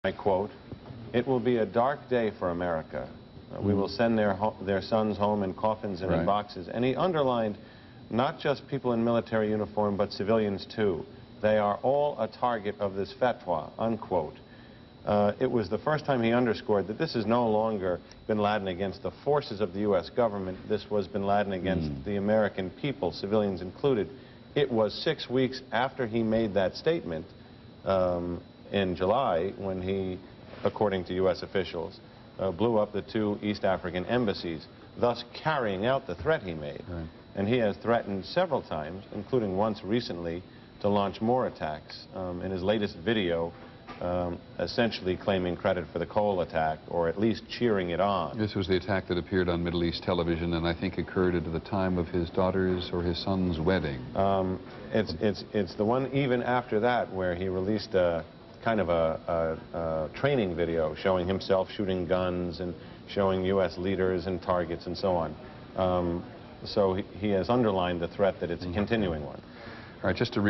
I quote, "It will be a dark day for America. We will send their sons home in coffins and in boxes." And he underlined not just people in military uniform, but civilians too. They are all a target of this fatwa, unquote. It was the first time he underscored that this is no longer bin Laden against the forces of the U.S. government. This was bin Laden against the American people, civilians included. It was 6 weeks after he made that statement in July when he, according to U.S. officials, blew up the 2 East African embassies, thus carrying out the threat he made. And he has threatened several times, including once recently, to launch more attacks. In his latest video, essentially claiming credit for the Cole attack, or at least cheering it on. This was the attack that appeared on Middle East television, and I think occurred at the time of his daughter's or his son's wedding. It's the one even after that where he released a kind of a training video showing himself shooting guns and showing U.S. leaders and targets and so on. So he has underlined the threat that it's a continuing one. All right, just to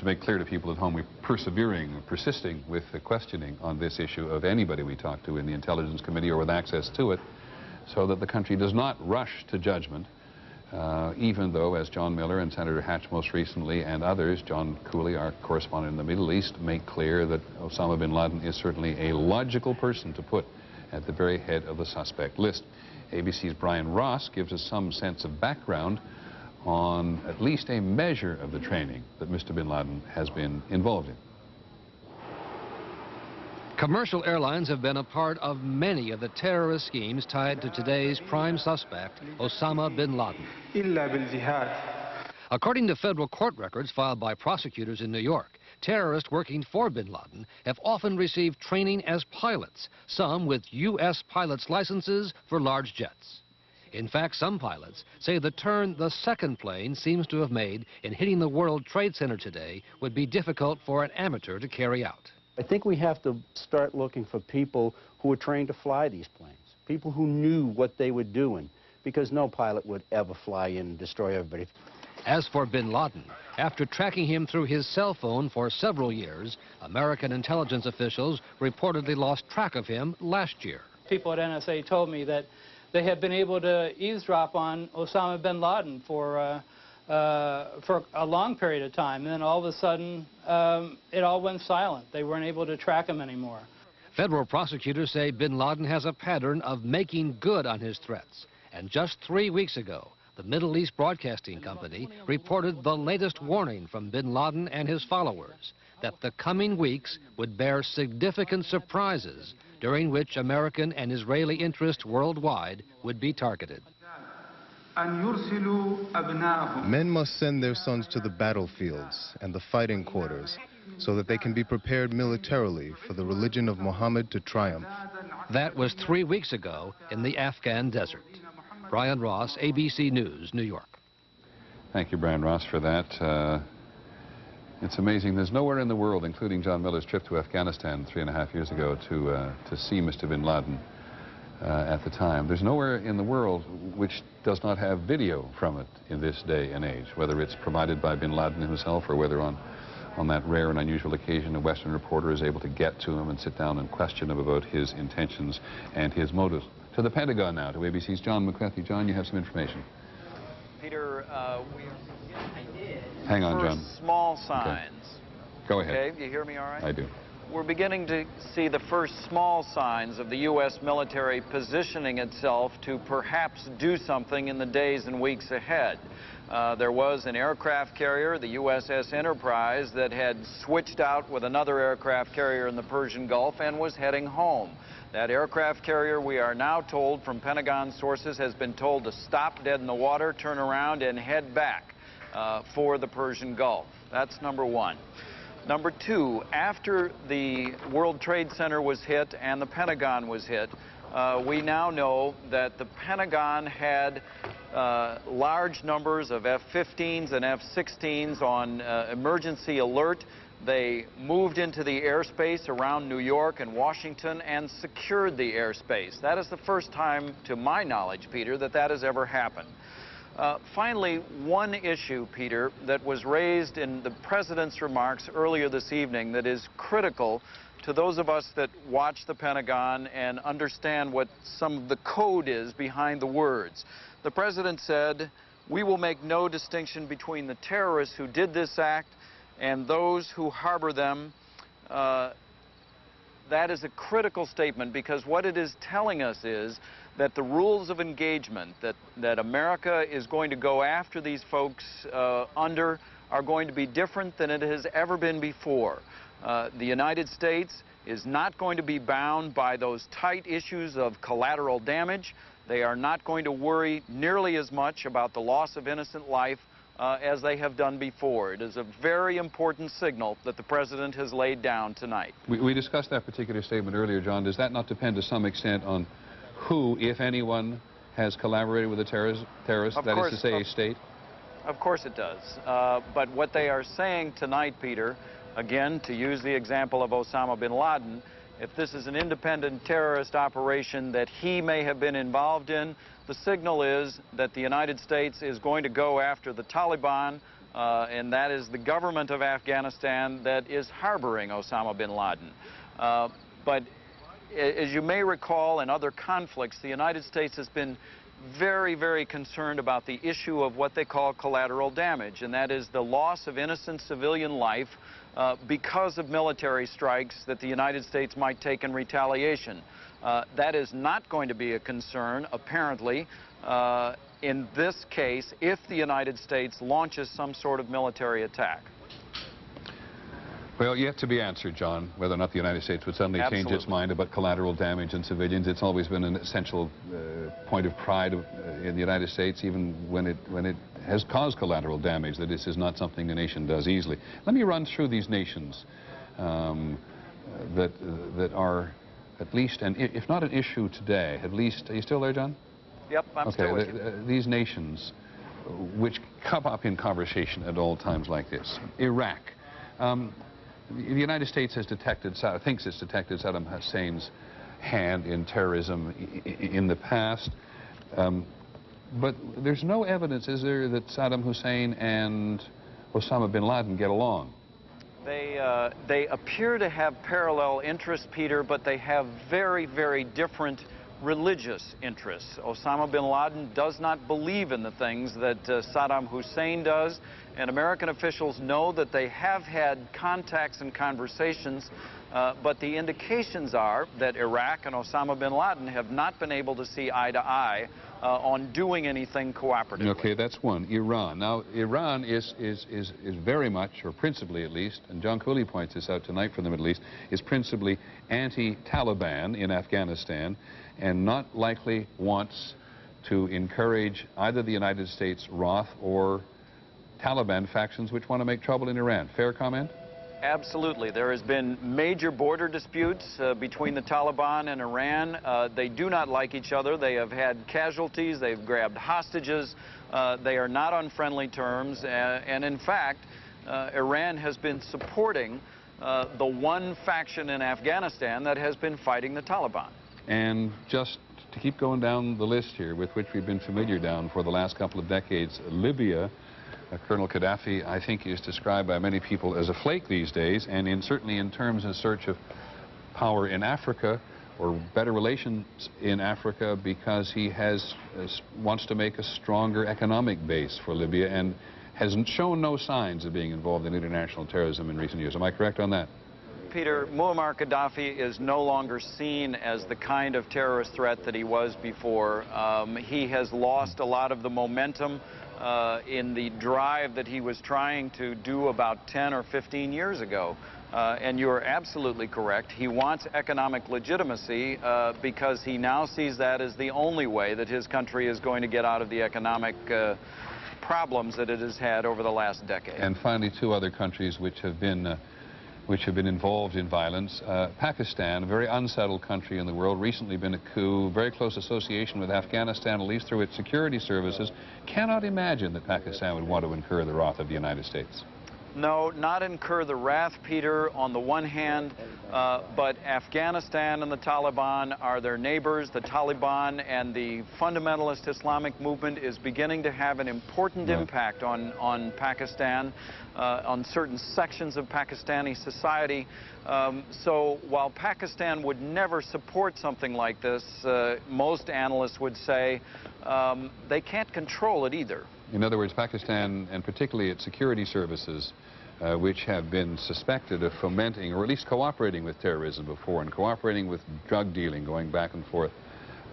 make clear to people at home, we're persisting with the questioning on this issue of anybody we talk to in the Intelligence Committee or with access to it, so that the country does not rush to judgment, even though, as John Miller and Senator Hatch most recently and others, John Cooley, our correspondent in the Middle East, make clear that Osama bin Laden is certainly a logical person to put at the very head of the suspect list. ABC's Brian Ross gives us some sense of background on at least a measure of the training that Mr. bin Laden has been involved in. Commercial airlines have been a part of many of the terrorist schemes tied to today's prime suspect, Osama bin Laden. According to federal court records filed by prosecutors in New York, terrorists working for bin Laden have often received training as pilots, some with U.S. pilots' licenses for large jets. In fact, some pilots say the turn the second plane seems to have made in hitting the World Trade Center today would be difficult for an amateur to carry out. I think we have to start looking for people who were trained to fly these planes, people who knew what they were doing, because no pilot would ever fly in and destroy everybody. As for bin Laden, after tracking him through his cell phone for several years, American intelligence officials reportedly lost track of him last year. People at NSA told me that they had been able to eavesdrop on Osama bin Laden for a long period of time, and then all of a sudden it all went silent. They weren't able to track him anymore. Federal prosecutors say bin Laden has a pattern of making good on his threats, and just 3 weeks ago, the Middle East Broadcasting Company reported the latest warning from bin Laden and his followers that the coming weeks would bear significant surprises during which American and Israeli interests worldwide would be targeted. Men must send their sons to the battlefields and the fighting quarters so that they can be prepared militarily for the religion of Muhammad to triumph. That was 3 weeks ago in the Afghan desert. Brian Ross, ABC News, New York. Thank you, Brian Ross, for that. It's amazing. There's nowhere in the world, including John Miller's trip to Afghanistan 3.5 years ago to see Mr. bin Laden at the time. There's nowhere in the world which does not have video from it in this day and age, whether it's provided by bin Laden himself or whether on that rare and unusual occasion a Western reporter is able to get to him and sit down and question him about his intentions and his motives. To the Pentagon now, to ABC's John McCarthy. John, you have some information. Peter, hang on, John. Small signs. Okay. Go ahead. Okay, you hear me all right? I do. We're beginning to see the first small signs of the U.S. military positioning itself to perhaps do something in the days and weeks ahead. There was an aircraft carrier, the USS Enterprise, that had switched out with another aircraft carrier in the Persian Gulf and was heading home. That aircraft carrier, we are now told from Pentagon sources, has been told to stop dead in the water, turn around, and head back for the Persian Gulf. That's number one. Number two, after the World Trade Center was hit and the Pentagon was hit, we now know that the Pentagon had large numbers of F-15s and F-16s on emergency alert. They moved into the airspace around New York and Washington and secured the airspace. That is the first time, to my knowledge, Peter, that that has ever happened. Finally, one issue, Peter, that was raised in the President's remarks earlier this evening that is critical to those of us that watch the Pentagon and understand what some of the code is behind the words. The president said, "We will make no distinction between the terrorists who did this act and those who harbor them." That is a critical statement, because what it is telling us is that the rules of engagement that America is going to go after these folks under are going to be different than it has ever been before. The United States is not going to be bound by those tight issues of collateral damage. They are not going to worry nearly as much about the loss of innocent life as they have done before. It is a very important signal that the president has laid down tonight. We discussed that particular statement earlier, John. Does that not depend to some extent on who, if anyone, has collaborated with a terrorist, that is to say, a state? Of course it does. But what they are saying tonight, Peter, again, to use the example of Osama bin Laden, if this is an independent terrorist operation that he may have been involved in, the signal is that the United States is going to go after the Taliban, and that is the government of Afghanistan that is harboring Osama bin Laden. But as you may recall, in other conflicts, the United States has been very, very concerned about the issue of what they call collateral damage, and that is the loss of innocent civilian life because of military strikes that the United States might take in retaliation. That is not going to be a concern, apparently, in this case, if the United States launches some sort of military attack. Well, yet to be answered, John, whether or not the United States would suddenly change its mind about collateral damage and civilians. It's always been an essential point of pride in the United States, even when it has caused collateral damage, that this is not something the nation does easily. Let me run through these nations that are at least, and if not an issue today, at least, are you still there, John? Yep, I'm still with you. These nations which come up in conversation at all times like this. Iraq. The United States has thinks it's detected Saddam Hussein's hand in terrorism in the past. But there's no evidence, is there, that Saddam Hussein and Osama bin Laden get along? They appear to have parallel interests, Peter, but they have very, very different religious interests. Osama bin Laden does not believe in the things that Saddam Hussein does, and American officials know that they have had contacts and conversations, but the indications are that Iraq and Osama bin Laden have not been able to see eye to eye on doing anything cooperatively. Okay, that's one. Iran. Now, Iran is very much, or principally at least, and John Cooley points this out tonight from the Middle East, is principally anti-Taliban in Afghanistan, and not likely wants to encourage either the United States wrath or Taliban factions which want to make trouble in Iran. Fair comment? Absolutely. There has been major border disputes between the Taliban and Iran. They do not like each other. They have had casualties. They've grabbed hostages. They are not on friendly terms. And in fact, Iran has been supporting the one faction in Afghanistan that has been fighting the Taliban. And just to keep going down the list here, with which we've been familiar down for the last couple of decades, Libya. Colonel Gaddafi, I think, is described by many people as a flake these days, and certainly in terms of search of power in Africa, or better relations in Africa, because he wants to make a stronger economic base for Libya and has shown no signs of being involved in international terrorism in recent years. Am I correct on that? Peter, Muammar Gaddafi is no longer seen as the kind of terrorist threat that he was before. He has lost a lot of the momentum in the drive that he was trying to do about 10 or 15 years ago. And you're absolutely correct. He wants economic legitimacy because he now sees that as the only way that his country is going to get out of the economic problems that it has had over the last decade. And finally, two other countries which have been involved in violence. Pakistan, a very unsettled country in the world, recently been a coup, very close association with Afghanistan, at least through its security services. Cannot imagine that Pakistan would want to incur the wrath of the United States. No, not incur the wrath, Peter, on the one hand, but Afghanistan and the Taliban are their neighbors. The Taliban and the fundamentalist Islamic movement is beginning to have an important impact on Pakistan, on certain sections of Pakistani society. So while Pakistan would never support something like this, most analysts would say they can't control it either. In other words, Pakistan, and particularly its security services, which have been suspected of fomenting or at least cooperating with terrorism before and cooperating with drug dealing going back and forth,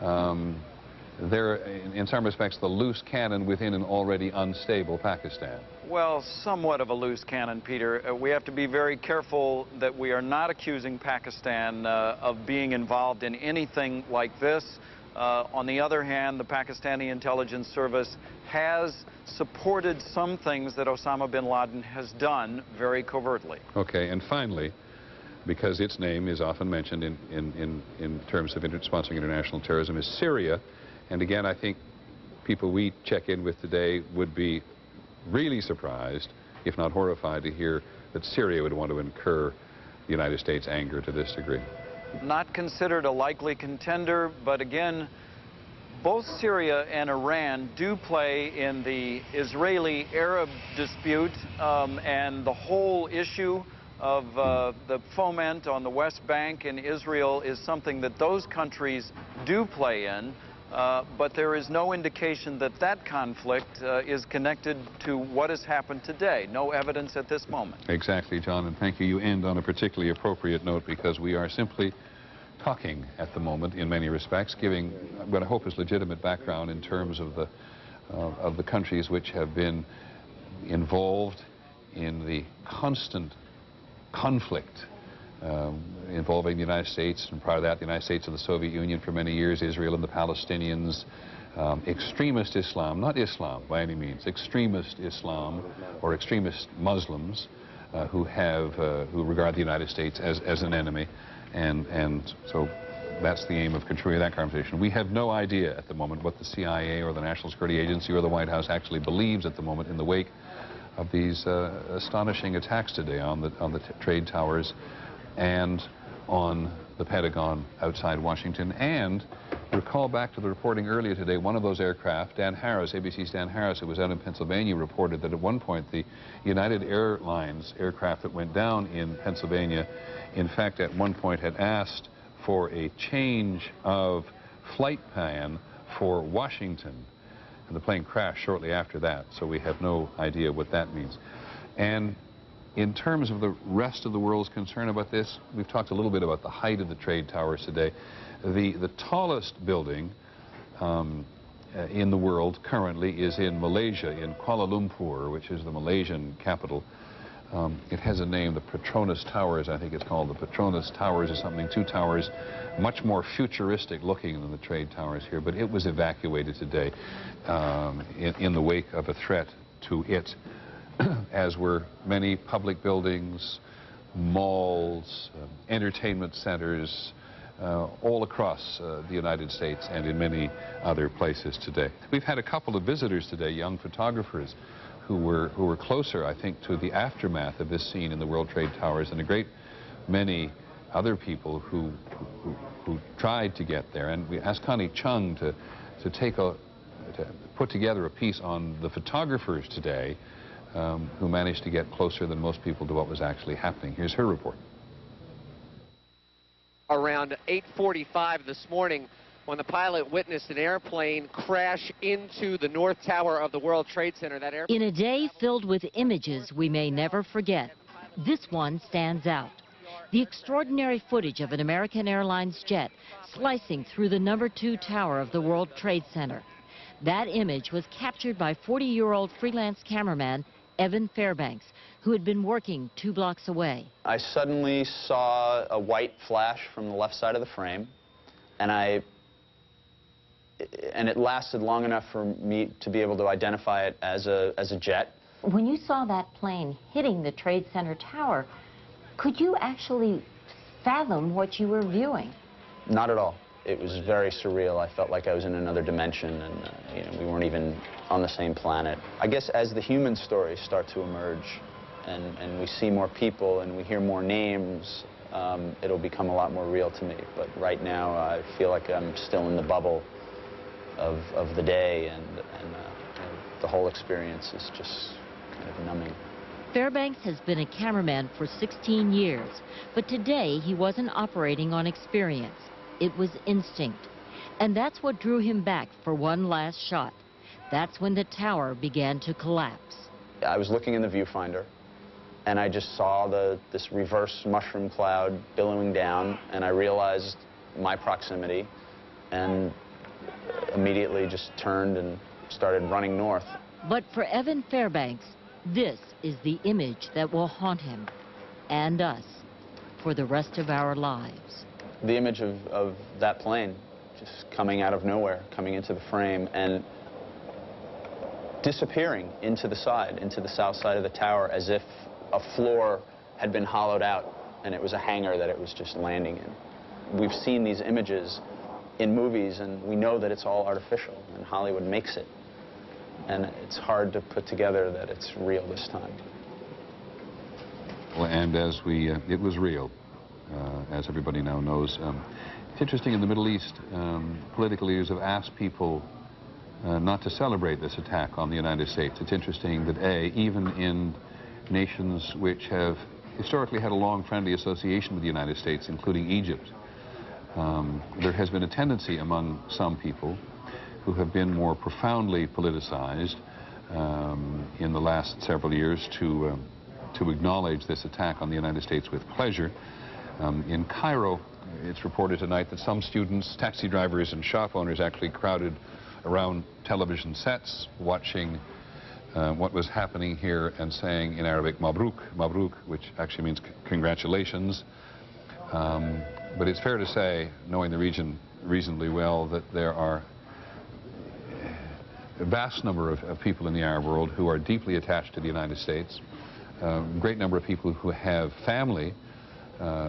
they're in some respects the loose cannon within an already unstable Pakistan. Well, somewhat of a loose cannon, Peter. We have to be very careful that we are not accusing Pakistan of being involved in anything like this. On the other hand, the Pakistani intelligence service has supported some things that Osama bin Laden has done very covertly. Okay, and finally, because its name is often mentioned in terms of sponsoring international terrorism, is Syria. And again, I think people we check in with today would be really surprised, if not horrified, to hear that Syria would want to incur the United States' anger to this degree. Not considered a likely contender, but again, both Syria and Iran do play in the Israeli-Arab dispute, and the whole issue of the foment on the West Bank in Israel is something that those countries do play in, but there is no indication that that conflict is connected to what has happened today. No evidence at this moment. Exactly, John, and thank you. You end on a particularly appropriate note, because we are simply talking at the moment in many respects, giving what I hope is legitimate background in terms of the countries which have been involved in the constant conflict involving the United States, and prior to that the United States and the Soviet Union for many years, Israel and the Palestinians, extremist Islam, not Islam by any means, extremist Islam or extremist Muslims who regard the United States as an enemy. And so that's the aim of controlling that conversation. We have no idea at the moment what the CIA or the National Security Agency or the White House actually believes at the moment in the wake of these astonishing attacks today on the trade towers and on the Pentagon outside Washington. And recall back to the reporting earlier today, one of those aircraft, Dan Harris, ABC's Dan Harris, who was out in Pennsylvania, reported that at one point the United Airlines aircraft that went down in Pennsylvania, in fact, at one point had asked for a change of flight plan for Washington. And the plane crashed shortly after that, so we have no idea what that means. And in terms of the rest of the world's concern about this, we've talked a little bit about the height of the trade towers today. The tallest building in the world currently is in Malaysia, in Kuala Lumpur, which is the Malaysian capital. It has a name, the Petronas Towers, I think it's called. The Petronas Towers or something, two towers, much more futuristic looking than the trade towers here, but it was evacuated today in the wake of a threat to it, as were many public buildings, malls, entertainment centers, all across the United States and in many other places today. We've had a couple of visitors today, young photographers, who were closer, I think, to the aftermath of this scene in the World Trade Towers, and a great many other people who tried to get there. And we asked Connie Chung to put together a piece on the photographers today who managed to get closer than most people to what was actually happening. Here's her report. Around 8:45 this morning, when the pilot witnessed an airplane crash into the North Tower of the World Trade Center. In a day filled with images we may never forget, this one stands out. The extraordinary footage of an American Airlines jet slicing through the #2 tower of the World Trade Center. That image was captured by 40-year-old freelance cameraman Evan Fairbanks, who had been working 2 blocks away. I suddenly saw a white flash from the left side of the frame, and it lasted long enough for me to be able to identify it as a jet. When you saw that plane hitting the Trade Center tower, could you actually fathom what you were viewing? Not at all. It was very surreal. I felt like I was in another dimension, and we weren't even on the same planet. I guess as the human stories start to emerge, and we see more people and we hear more names, it'll become a lot more real to me. But right now, I feel like I'm still in the bubble of the day, and the whole experience is just kind of numbing. Fairbanks has been a cameraman for 16 years, but today he wasn't operating on experience. It was instinct. And that's what drew him back for one last shot. That's when the tower began to collapse. I was looking in the viewfinder, and I just saw this reverse mushroom cloud billowing down, and I realized my proximity, and immediately just turned and started running north. But for Evan Fairbanks, this is the image that will haunt him and us for the rest of our lives. The image of that plane just coming out of nowhere, coming into the frame, and disappearing into the south side of the tower, as if a floor had been hollowed out and it was a hangar that it was just landing in. We've seen these images in movies, and we know that it's all artificial, and Hollywood makes it. And it's hard to put together that it's real this time. Well, and it was real, as everybody now knows. It's interesting, in the Middle East, political leaders have asked people not to celebrate this attack on the United States. It's interesting that, even in nations which have historically had a long friendly association with the United States, including Egypt, there has been a tendency among some people who have been more profoundly politicized in the last several years to acknowledge this attack on the United States with pleasure. In Cairo, it's reported tonight that some students, taxi drivers, and shop owners actually crowded around television sets watching what was happening here and saying in Arabic, Mabruk, Mabruk, which actually means congratulations. But it's fair to say, knowing the region reasonably well, that there are a vast number of people in the Arab world who are deeply attached to the United States, a great number of people who have family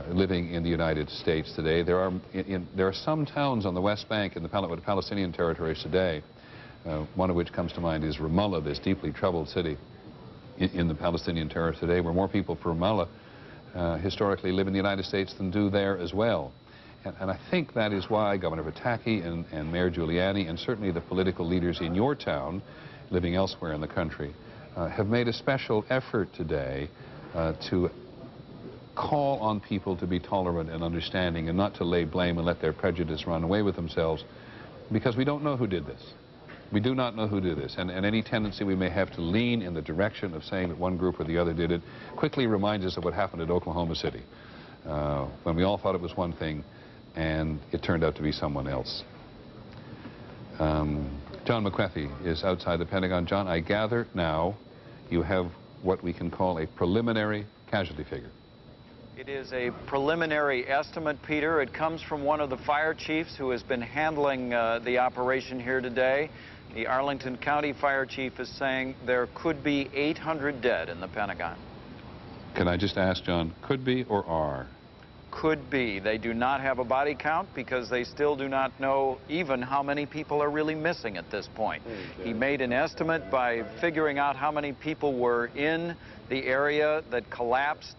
living in the United States today. There are some towns on the West Bank in the Palestinian territories today, one of which comes to mind is Ramallah, this deeply troubled city in the Palestinian territory today, where more people from Ramallah historically live in the United States than do there as well. And I think that is why Governor Pataki and Mayor Giuliani, and certainly the political leaders in your town, living elsewhere in the country, have made a special effort today to call on people to be tolerant and understanding, and not to lay blame and let their prejudice run away with themselves, because we don't know who did this. We do not know who did this, and any tendency we may have to lean in the direction of saying that one group or the other did it quickly reminds us of what happened at Oklahoma City, when we all thought it was one thing, and it turned out to be someone else. John McWethy is outside the Pentagon. John, I gather now you have what we can call a preliminary casualty figure. It is a preliminary estimate, Peter. It comes from one of the fire chiefs who has been handling the operation here today. The Arlington County Fire Chief is saying there could be 800 dead in the Pentagon. Can I just ask, John, could be or are? Could be. They do not have a body count because they still do not know even how many people are really missing at this point. He made an estimate by figuring out how many people were in the area that collapsed,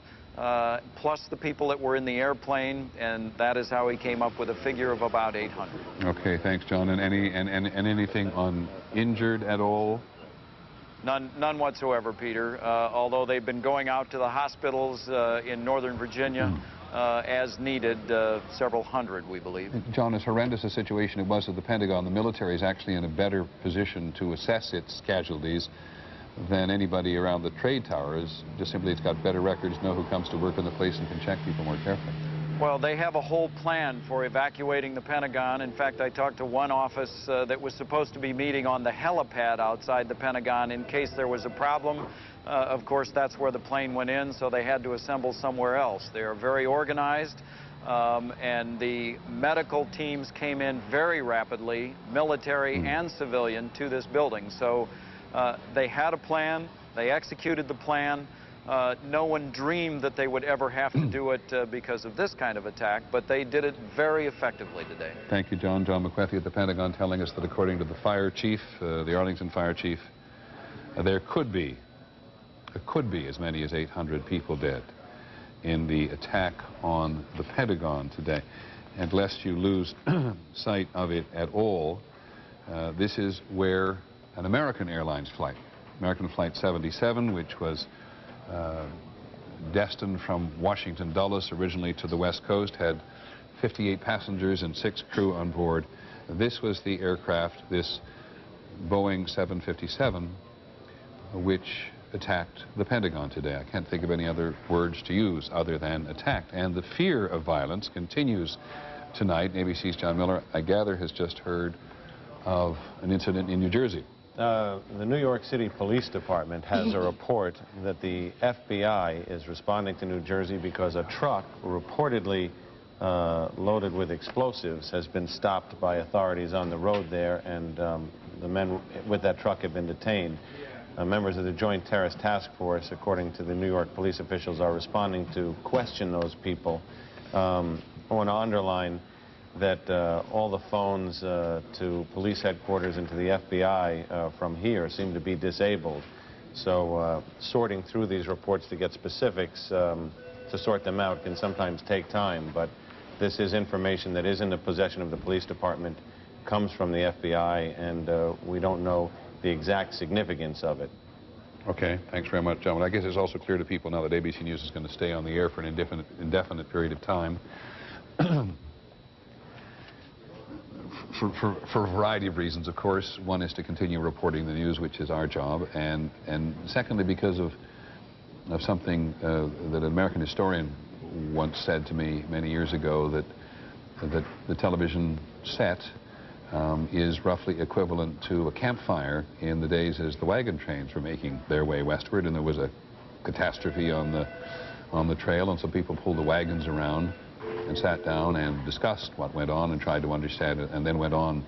plus the people that were in the airplane, and that is how he came up with a figure of about 800. Okay, thanks, John. And anything on injured at all? None whatsoever, Peter, although they've been going out to the hospitals in Northern Virginia as needed, several hundred, we believe. John, as horrendous a situation it was at the Pentagon, the military is actually in a better position to assess its casualties than anybody around the trade towers. Just simply, it's got better records, know who comes to work in the place, and can check people more carefully. Well, they have a whole plan for evacuating the Pentagon. In fact, I talked to one office that was supposed to be meeting on the helipad outside the Pentagon in case there was a problem. Of course, that's where the plane went in, so they had to assemble somewhere else. They are very organized, and the medical teams came in very rapidly, military and civilian, to this building. So they had a plan, they executed the plan. No one dreamed that they would ever have to do it because of this kind of attack, but they did it very effectively today. Thank you, John. John McWethy at the Pentagon telling us that according to the fire chief, the Arlington fire chief, there could be could be as many as 800 people dead in the attack on the Pentagon today. And lest you lose sight of it at all, this is where an American Airlines flight, American Flight 77, which was destined from Washington Dulles originally to the West Coast, had 58 passengers and 6 crew on board. This was the aircraft, this Boeing 757, which attacked the Pentagon today. I can't think of any other words to use other than attacked. And the fear of violence continues tonight. ABC's John Miller, I gather, has just heard of an incident in New Jersey. The New York City Police Department has a report that the FBI is responding to New Jersey because a truck reportedly loaded with explosives has been stopped by authorities on the road there, and the men with that truck have been detained. Members of the Joint Terrorist Task Force, according to the New York police officials, are responding to question those people. I want to underline that all the phones to police headquarters and to the FBI from here seem to be disabled. So sorting through these reports to get specifics, to sort them out, can sometimes take time. But this is information that is in the possession of the police department, comes from the FBI, and we don't know the exact significance of it. Okay, thanks very much, John. Well, I guess it's also clear to people now that ABC News is going to stay on the air for an indefinite period of time. For a variety of reasons, of course. One is to continue reporting the news, which is our job, and secondly because of something that an American historian once said to me many years ago, that the television set is roughly equivalent to a campfire in the days as the wagon trains were making their way westward, and there was a catastrophe on the trail, and so people pulled the wagons around and sat down and discussed what went on and tried to understand it, and then went on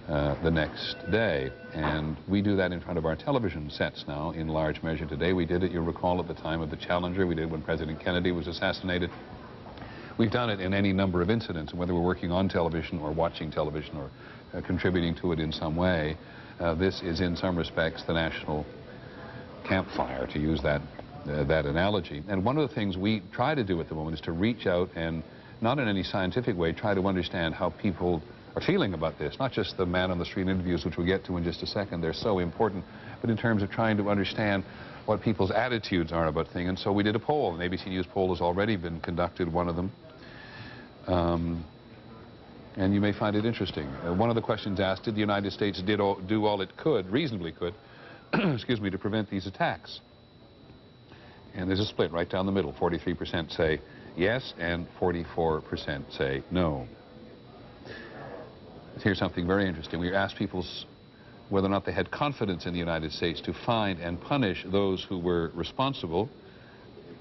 the next day. And we do that in front of our television sets now in large measure today. We did it, you'll recall, at the time of the Challenger. We did it when President Kennedy was assassinated. We've done it in any number of incidents, whether we're working on television or watching television or contributing to it in some way. This is in some respects the national campfire, to use that analogy. And one of the things we try to do at the moment is to reach out and, not in any scientific way, try to understand how people are feeling about this. Not just the man-on-the-street interviews, which we'll get to in just a second. They're so important, but in terms of trying to understand what people's attitudes are about things. And so we did a poll. An ABC News poll has already been conducted, one of them. And you may find it interesting. One of the questions asked, did the United States do all it could, reasonably could, excuse me, to prevent these attacks? And there's a split right down the middle. 43% say yes, and 44% say no. Here's something very interesting. We asked people whether or not they had confidence in the United States to find and punish those who were responsible.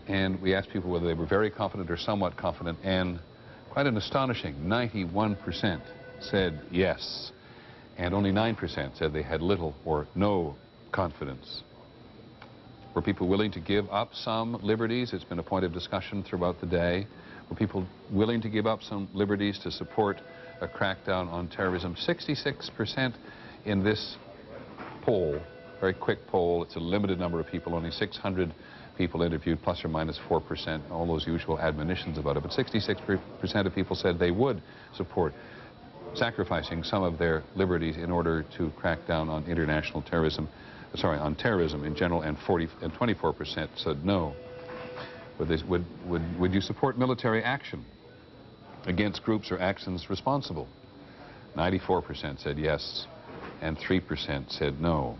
And we asked people whether they were very confident or somewhat confident, and quite an astonishing 91% said yes, and only 9% said they had little or no confidence. Were people willing to give up some liberties? It's been a point of discussion throughout the day. Were people willing to give up some liberties to support a crackdown on terrorism? 66% in this poll, very quick poll. It's a limited number of people, only 600 people interviewed, plus or minus 4%, all those usual admonitions about it. But 66% of people said they would support sacrificing some of their liberties in order to crack down on international terrorism, on terrorism in general, and 24% said no. Would you support military action against groups or actions responsible? 94% said yes, and 3% said no.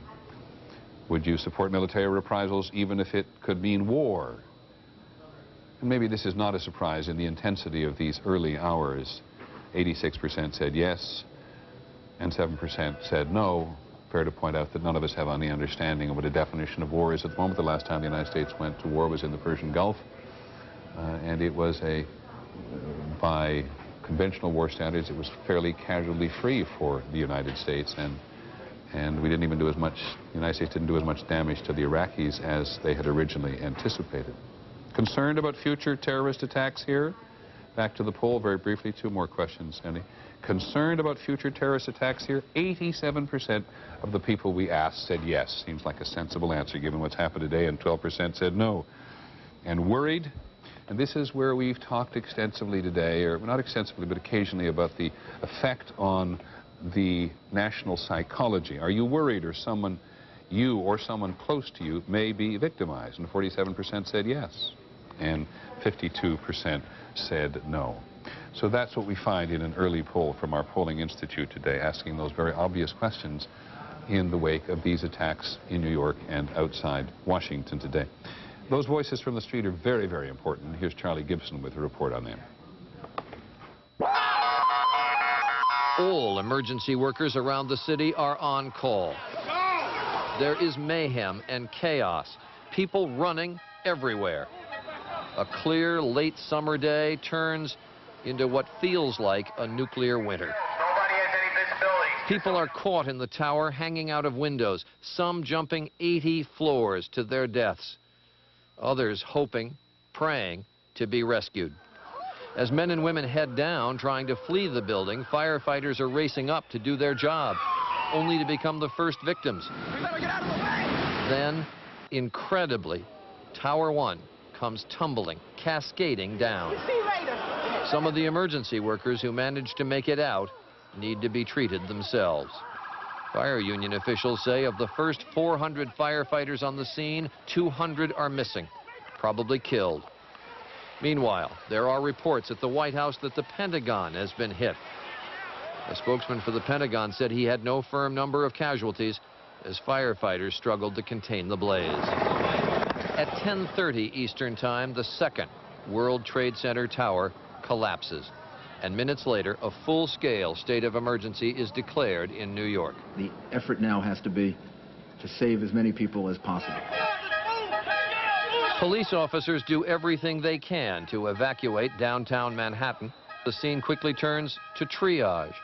Would you support military reprisals even if it could mean war? And maybe this is not a surprise in the intensity of these early hours. 86% said yes, and 7% said no. Fair to point out that none of us have any understanding of what a definition of war is at the moment. The last time the United States went to war was in the Persian Gulf, and it was by conventional war standards, it was fairly casualty free for the United States, and we didn't even do as much, the United States didn't do as much damage to the Iraqis as they had originally anticipated. Concerned about future terrorist attacks here? Back to the poll very briefly. Two more questions, Sandy. Concerned about future terrorist attacks here? 87% of the people we asked said yes. Seems like a sensible answer given what's happened today, and 12% said no. And worried? And this is where we've talked extensively today, or not extensively, but occasionally, about the effect on the national psychology. Are you worried, or someone, you or someone close to you, may be victimized? And 47% said yes, and 52% said no. So that's what we find in an early poll from our polling institute today, asking those very obvious questions in the wake of these attacks in New York and outside Washington today. Those voices from the street are very, very important. Here's Charlie Gibson with a report on them. All emergency workers around the city are on call. There is mayhem and chaos, people running everywhere. A clear late summer day turns into what feels like a nuclear winter. People are caught in the tower, hanging out of windows, some jumping 80 floors to their deaths. Others hoping, praying to be rescued. As men and women head down, trying to flee the building, firefighters are racing up to do their job, only to become the first victims. Then, incredibly, Tower 1 comes tumbling, cascading down. Some of the emergency workers who managed to make it out need to be treated themselves. Fire union officials say of the first 400 firefighters on the scene, 200 are missing, probably killed. Meanwhile, there are reports at the White House that the Pentagon has been hit. A spokesman for the Pentagon said he had no firm number of casualties as firefighters struggled to contain the blaze. At 10:30 Eastern Time, the second World Trade Center tower collapses. And minutes later, a full-scale state of emergency is declared in New York. The effort now has to be to save as many people as possible. Police officers do everything they can to evacuate downtown Manhattan. The scene quickly turns to triage.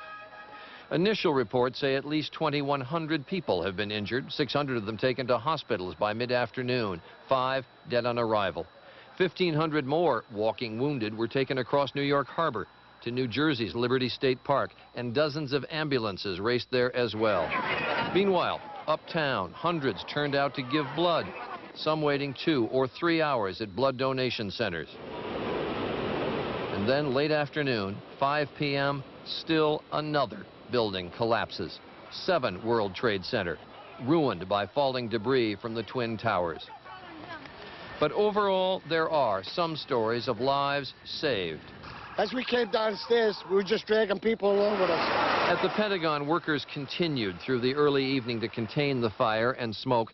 Initial reports say at least 2,100 people have been injured, 600 of them taken to hospitals by mid-afternoon, 5 dead on arrival. 1,500 more walking wounded were taken across New York Harbor to New Jersey's Liberty State Park, and dozens of ambulances raced there as well. Meanwhile, uptown, hundreds turned out to give blood, some waiting 2 or 3 hours at blood donation centers. And then late afternoon, 5 p.m., still another building collapses. 7 World Trade Center, ruined by falling debris from the Twin Towers. But overall, there are some stories of lives saved. As we came downstairs, we were just dragging people along with us. At the Pentagon, workers continued through the early evening to contain the fire and smoke,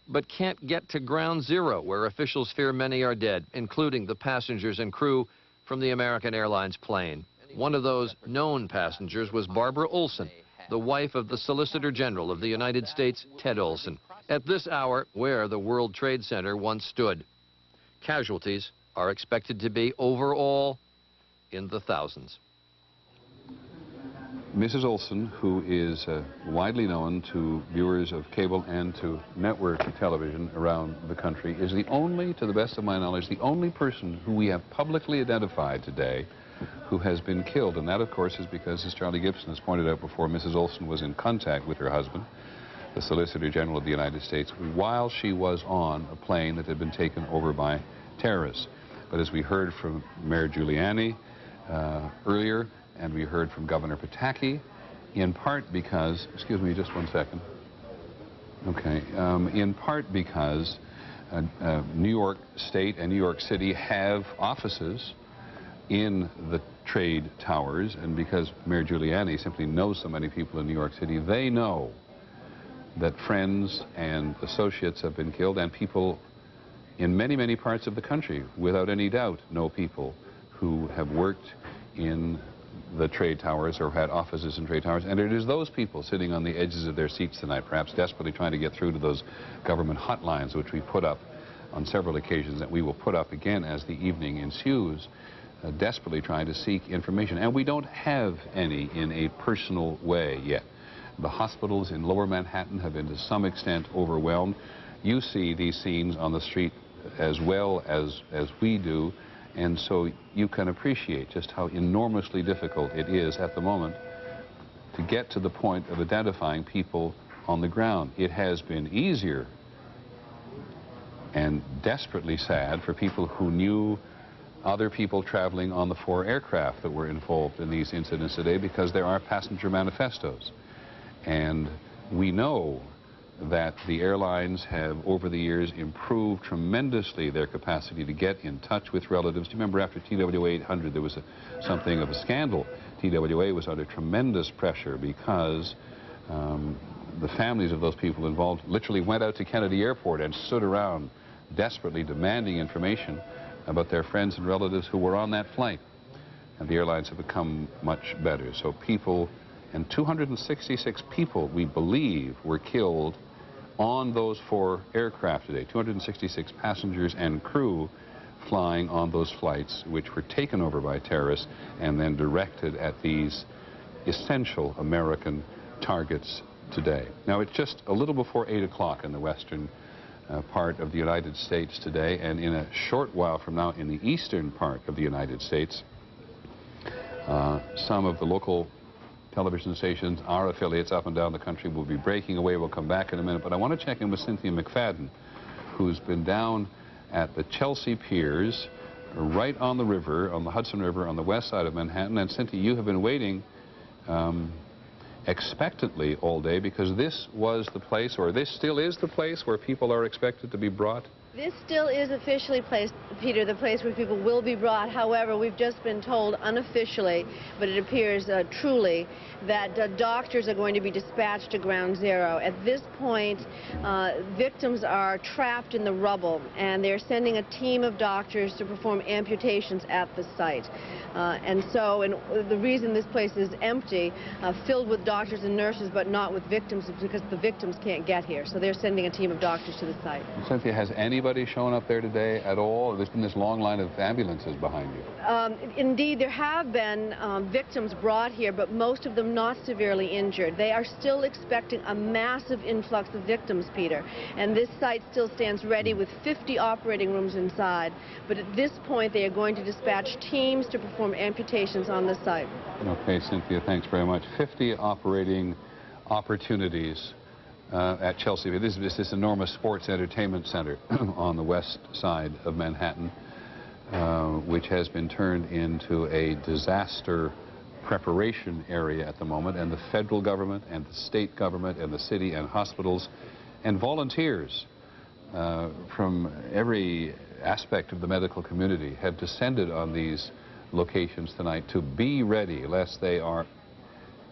but can't get to ground zero, where officials fear many are dead, including the passengers and crew from the American Airlines plane. One of those known passengers was Barbara Olson, the wife of the Solicitor General of the United States, Ted Olson. At this hour, where the World Trade Center once stood, casualties are expected to be overall in the thousands. Mrs. Olson, who is widely known to viewers of cable and to network television around the country, is the only, to the best of my knowledge, the only person who we have publicly identified today who has been killed. And that, of course, is because, as Charlie Gibson has pointed out before, Mrs. Olson was in contact with her husband, the Solicitor General of the United States, while she was on a plane that had been taken over by terrorists. But as we heard from Mayor Giuliani earlier, and we heard from Governor Pataki, in part because, excuse me just one second, okay, in part because New York State and New York City have offices in the trade towers, and because Mayor Giuliani simply knows so many people in New York City, they know that friends and associates have been killed, and people in many, many parts of the country, without any doubt, know people who have worked in the trade towers or had offices in trade towers. And it is those people sitting on the edges of their seats tonight, perhaps desperately trying to get through to those government hotlines, which we put up on several occasions, that we will put up again as the evening ensues, desperately trying to seek information. And we don't have any in a personal way yet. The hospitals in Lower Manhattan have been to some extent overwhelmed. You see these scenes on the street as well as we do. And so you can appreciate just how enormously difficult it is at the moment to get to the point of identifying people on the ground. It has been easier and desperately sad for people who knew other people traveling on the 4 aircraft that were involved in these incidents today, because there are passenger manifestos. And we know that the airlines have, over the years, improved tremendously their capacity to get in touch with relatives. Do you remember after TWA 800 there was something of a scandal? TWA was under tremendous pressure because the families of those people involved literally went out to Kennedy Airport and stood around desperately demanding information about their friends and relatives who were on that flight. And the airlines have become much better. So people, and 266 people, we believe, were killed on those 4 aircraft today. 266 passengers and crew flying on those flights, which were taken over by terrorists and then directed at these essential American targets today. Now, it's just a little before 8 o'clock in the western part of the United States today, and in a short while from now in the eastern part of the United States, some of the local television stations, our affiliates up and down the country, will be breaking away. We'll come back in a minute, but I want to check in with Cynthia McFadden, who's been down at the Chelsea Piers, right on the river, on the Hudson River, on the west side of Manhattan. And Cynthia, you have been waiting expectantly all day, because this was the place, or this still is the place, where people are expected to be brought. This still is officially placed, Peter, the place where people will be brought. However, we've just been told unofficially, but it appears truly, that doctors are going to be dispatched to Ground Zero. At this point, victims are trapped in the rubble, and they're sending a team of doctors to perform amputations at the site. And the reason this place is empty, filled with doctors and nurses, but not with victims, is because the victims can't get here. So they're sending a team of doctors to the site. Cynthia, has anybody shown up there today at all? There's been this long line of ambulances behind you. Indeed, there have been victims brought here, but most of them not severely injured. They are still expecting a massive influx of victims, Peter. And this site still stands ready with 50 operating rooms inside. But at this point, they are going to dispatch teams to perform amputations on the site. Okay, Cynthia, thanks very much. 50 operating opportunities at Chelsea. This is this enormous sports entertainment center on the west side of Manhattan, which has been turned into a disaster preparation area at the moment, and the federal government and the state government and the city and hospitals and volunteers from every aspect of the medical community have descended on these locations tonight to be ready, lest they are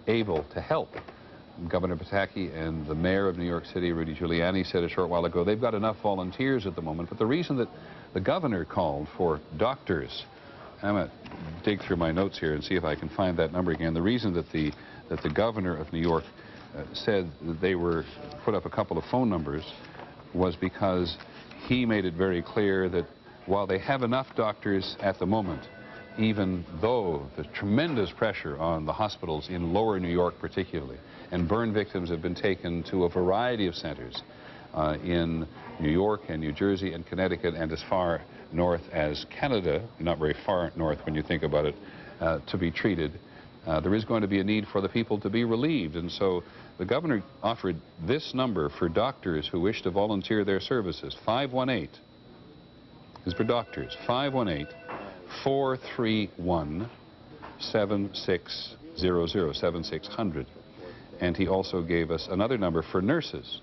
able to help. Governor Pataki and the mayor of New York City, Rudy Giuliani, said a short while ago they've got enough volunteers at the moment, but the reason that the governor called for doctors, I'm going to dig through my notes here and see if I can find that number again. The reason that the governor of New York said that they were put up a couple of phone numbers was because he made it very clear that while they have enough doctors at the moment, even though the tremendous pressure on the hospitals in lower New York particularly, and burn victims have been taken to a variety of centers in New York and New Jersey and Connecticut and as far north as Canada, not very far north when you think about it, to be treated. There is going to be a need for the people to be relieved, and so the governor offered this number for doctors who wish to volunteer their services. 518 is for doctors. 518-431-7600, 7600. And he also gave us another number for nurses.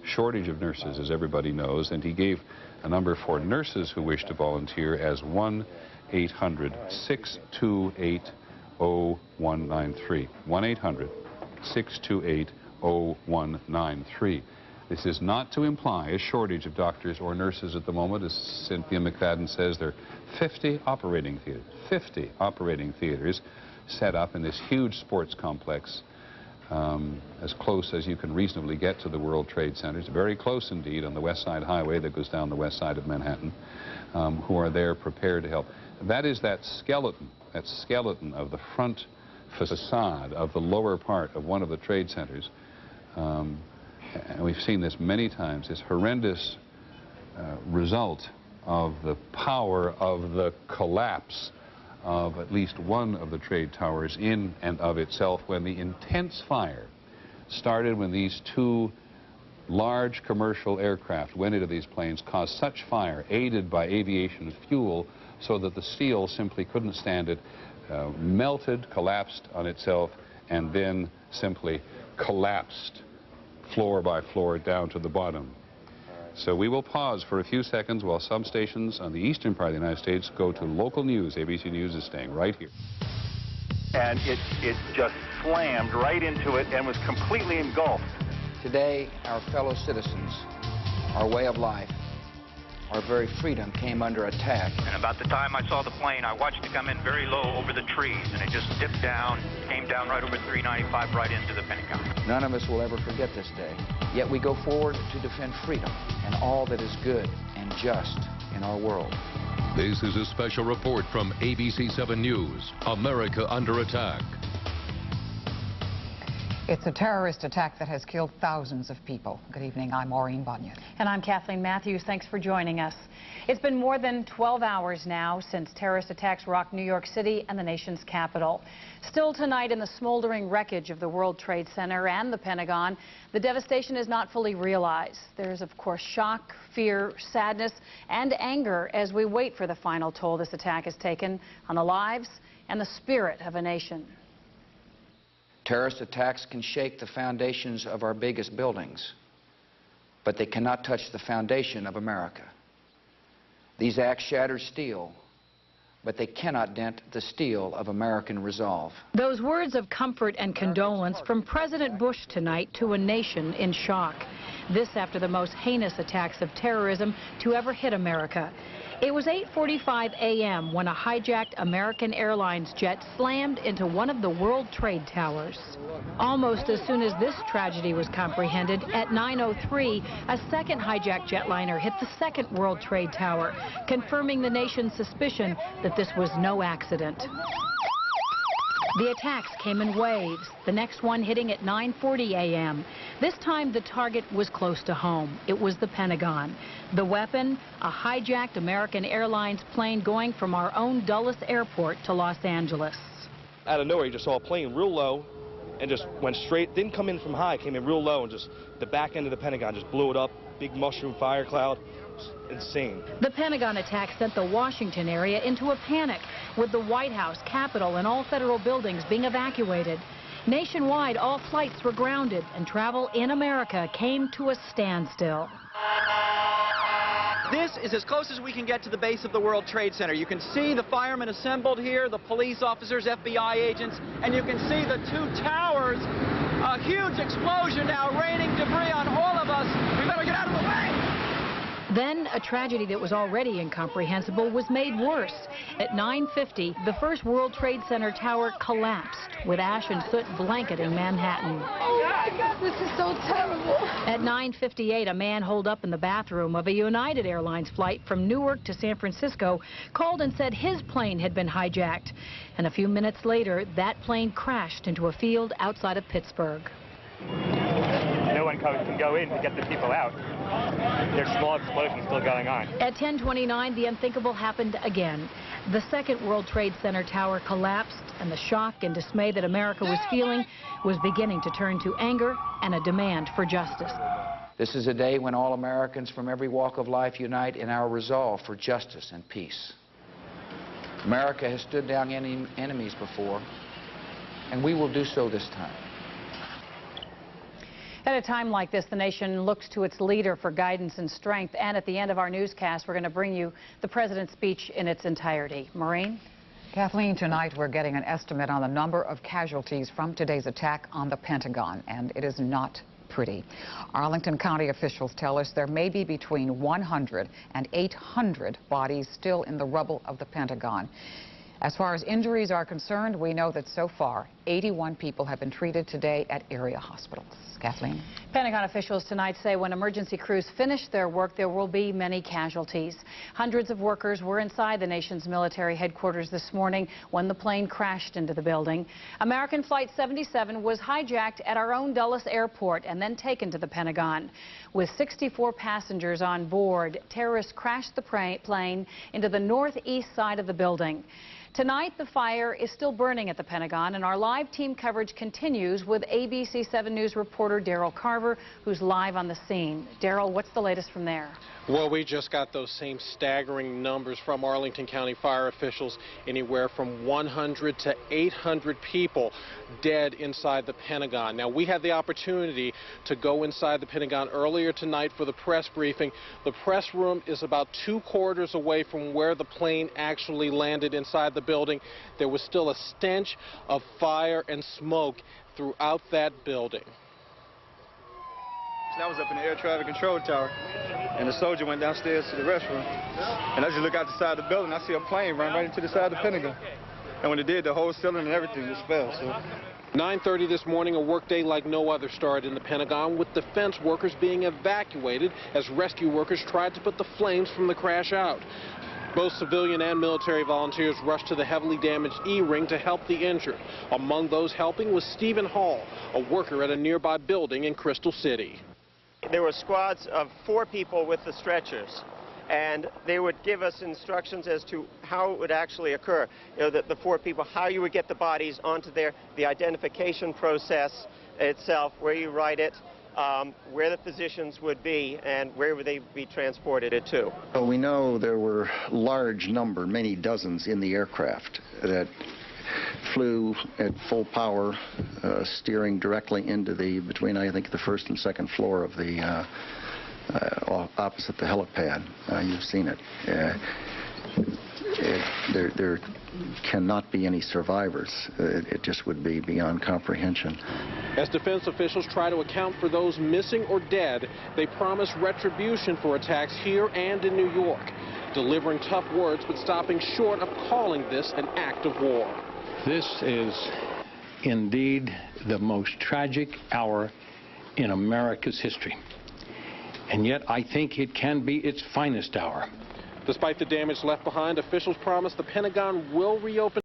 Shortage of nurses, as everybody knows, and he gave a number for nurses who wish to volunteer as 1-800-628-0193. 1-800-628-0193. This is not to imply a shortage of doctors or nurses at the moment. As Cynthia McFadden says, there are 50 operating theaters. 50 operating theaters set up in this huge sports complex, as close as you can reasonably get to the World Trade Centers, very close indeed, on the West Side Highway that goes down the west side of Manhattan, who are there prepared to help. That is that skeleton of the front facade of the lower part of one of the trade centers. And we've seen this many times, this horrendous result of the power of the collapse of at least one of the trade towers in and of itself, when the intense fire started when these two large commercial aircraft went into these planes, caused such fire, aided by aviation fuel, so that the steel simply couldn't stand it, melted, collapsed on itself, and then simply collapsed floor by floor down to the bottom. So we will pause for a few seconds while some stations on the eastern part of the United States go to local news. ABC News is staying right here. And it just slammed right into it and was completely engulfed. Today, our fellow citizens, our way of life, our very freedom came under attack. And about the time I saw the plane, I watched it come in very low over the trees, and it just dipped down, came down right over 395, right into the Pentagon. None of us will ever forget this day. Yet we go forward to defend freedom and all that is good and just in our world. This is a special report from ABC 7 News, America Under Attack. It's a terrorist attack that has killed thousands of people. Good evening, I'm Maureen Bunyan. And I'm Kathleen Matthews. Thanks for joining us. It's been more than 12 hours now since terrorist attacks rocked New York City and the nation's capital. Still tonight, in the smoldering wreckage of the World Trade Center and the Pentagon, the devastation is not fully realized. There is, of course, shock, fear, sadness, and anger as we wait for the final toll this attack has taken on the lives and the spirit of a nation. Terrorist attacks can shake the foundations of our biggest buildings, but they cannot touch the foundation of America. These acts shatter steel, but they cannot dent the steel of American resolve. Those words of comfort and condolence from President Bush tonight to a nation in shock. This after the most heinous attacks of terrorism to ever hit America. It was 8:45 a.m. when a hijacked American Airlines jet slammed into one of the World Trade Towers. Almost as soon as this tragedy was comprehended, at 9:03, a second hijacked jetliner hit the second World Trade Tower, confirming the nation's suspicion that this was no accident. The attacks came in waves, the next one hitting at 9:40 a.m. This time the target was close to home. It was the Pentagon. The weapon, a hijacked American Airlines plane going from our own Dulles Airport to Los Angeles. Out of nowhere, you just saw a plane real low and just went straight, didn't come in from high, came in real low, and just the back end of the Pentagon just blew it up, big mushroom fire cloud. Insane. The Pentagon attack sent the Washington area into a panic, with the White House, Capitol, and all federal buildings being evacuated. Nationwide, all flights were grounded, and travel in America came to a standstill. This is as close as we can get to the base of the World Trade Center. You can see the firemen assembled here, the police officers, FBI agents, and you can see the two towers. A huge explosion now, raining debris on all of us. We better get out of the way! Then, a tragedy that was already incomprehensible was made worse. At 9:50, the first World Trade Center tower collapsed, with ash and soot blanketing Manhattan. Oh my God, this is so terrible. At 9:58, a man holed up in the bathroom of a United Airlines flight from Newark to San Francisco called and said his plane had been hijacked. And a few minutes later, that plane crashed into a field outside of Pittsburgh. No one can go in to get the people out. There's small explosions still going on. At 10:29, the unthinkable happened again. The second World Trade Center tower collapsed, and the shock and dismay that America was feeling was beginning to turn to anger and a demand for justice. This is a day when all Americans from every walk of life unite in our resolve for justice and peace. America has stood down enemies before, and we will do so this time. At a time like this, the nation looks to its leader for guidance and strength. And at the end of our newscast, we're going to bring you the president's speech in its entirety. Maureen? Kathleen, tonight we're getting an estimate on the number of casualties from today's attack on the Pentagon, and it is not pretty. Arlington County officials tell us there may be between 100 and 800 bodies still in the rubble of the Pentagon. As far as injuries are concerned, we know that so far, 81 people have been treated today at area hospitals. Kathleen? Pentagon officials tonight say when emergency crews finish their work, there will be many casualties. Hundreds of workers were inside the nation's military headquarters this morning when the plane crashed into the building. American Flight 77 was hijacked at our own Dulles Airport and then taken to the Pentagon. With 64 passengers on board, terrorists crashed the plane into the northeast side of the building. Tonight, the fire is still burning at the Pentagon, and our live team coverage continues with ABC 7 News reporter Daryl Carver, who's live on the scene. Daryl, what's the latest from there? Well, we just got those same staggering numbers from Arlington County fire officials. Anywhere from 100 to 800 people dead inside the Pentagon. Now, we had the opportunity to go inside the Pentagon earlier tonight for the press briefing. The press room is about 2 corridors away from where the plane actually landed inside the building. There was still a stench of fire and smoke throughout that building. I was up in the air traffic control tower, and the soldier went downstairs to the restroom. And as you look out the side of the building, I see a plane run right into the side of the Pentagon. And when it did, the whole ceiling and everything just fell. So 9:30 this morning, a workday like no other started in the Pentagon, with defense workers being evacuated as rescue workers tried to put the flames from the crash out. Both civilian and military volunteers rushed to the heavily damaged E-ring to help the injured. Among those helping was Stephen Hall, a worker at a nearby building in Crystal City. There were squads of 4 people with the stretchers, and they would give us instructions as to how it would actually occur. You know, the 4 people, how you would get the bodies onto there, the identification process itself, where you write it, where the physicians would be, and where would they be transported it to. Well, we know there were large number, many dozens in the aircraft that flew at full power, steering directly into between I think the 1st and 2nd floor of the opposite the helipad. You've seen it. There cannot be any survivors. It just would be beyond comprehension. As defense officials try to account for those missing or dead, they promise retribution for attacks here and in New York, delivering tough words but stopping short of calling this an act of war. This is indeed the most tragic hour in America's history. And yet I think it can be its finest hour. Despite the damage left behind, officials promise the Pentagon will reopen